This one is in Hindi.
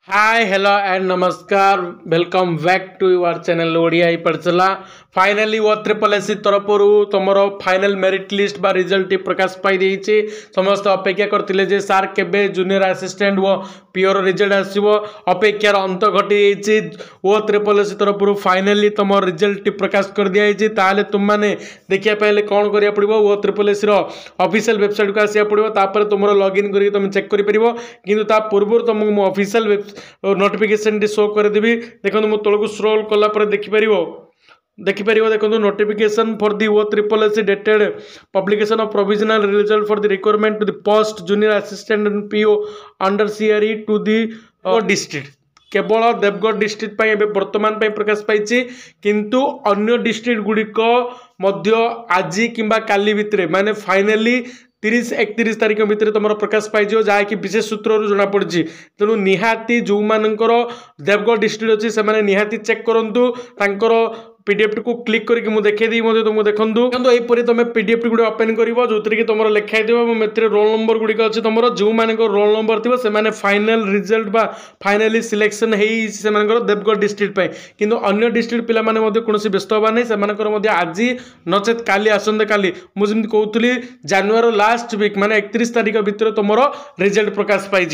हाय हेलो एंड नमस्कार welcome back to your channel Odia पढ़ला फाइनाली वो ट्रिपल एससी तरफ तुम फाइनल मेरिट लिस्ट बा रिजल्ट प्रकाश पाई समस्त अपेक्षा करते सार के जूनियर असिस्टेंट वो पिओर रिजल्ट आसो अपेक्षार अंत घटी वो ट्रिपल एससी तरफ फाइनाली तुम रिजल्ट प्रकाश कर दिखाई ताले तुम मैंने देखा पाइले कौन करा पड़ो वो ट्रिपल एससी ऑफिशियल वेबसाइट को आसा पड़ो तापर तुम लॉगिन कर तुम चेक कर पूर्व तुमको मुझे ऑफिशियल नोटिफिकेशन शो करदेवी देखो मुझे तौक स्क्रोल कलापर देखिपर देखो नोटिफिकेशन फॉर दी वो triple SC dated publication of provisional result for the requirement to the post junior assistant and PO under CRE to the district केवल देवगढ़ डिस्ट्रिक्ट वर्तमान प्रकाश पाई किंतु अन्य डिस्ट्रिक्ट गुड़िक आज किंबा काली भितर माने फाइनाली 30-31 तारीख भितर तुम प्रकाश पाई जहाँकि विशेष सूत्र जना पड़ी तेणु निहाती जो मानकर देवगढ़ डिस्ट्रिक्ट अच्छी से निहाती चेक करूँ पीडीएफ को क्लिक करके मुझे देखी तुमको देखूँ यहीपरी तुम पीडीएफ गुड़ी ओपन कर जो कि तुम लिखाई रोल नंबर गुड़िक अच्छे तुम जो मान रोल नंबर थी से फाइनाल रिजल्ट बा फाइनाली सिलेक्शन से देवगढ़ डिस्ट्रिक्ट किंतु अन्य डिस्ट्रिक्ट पिला कौन व्यस्त हवा नहीं से आज नचेत काली आसंता काली मुझे कहूली जानुआरी लास्ट वीक माने 31 तारीख भितर तुम रिजल्ट प्रकाश पाई।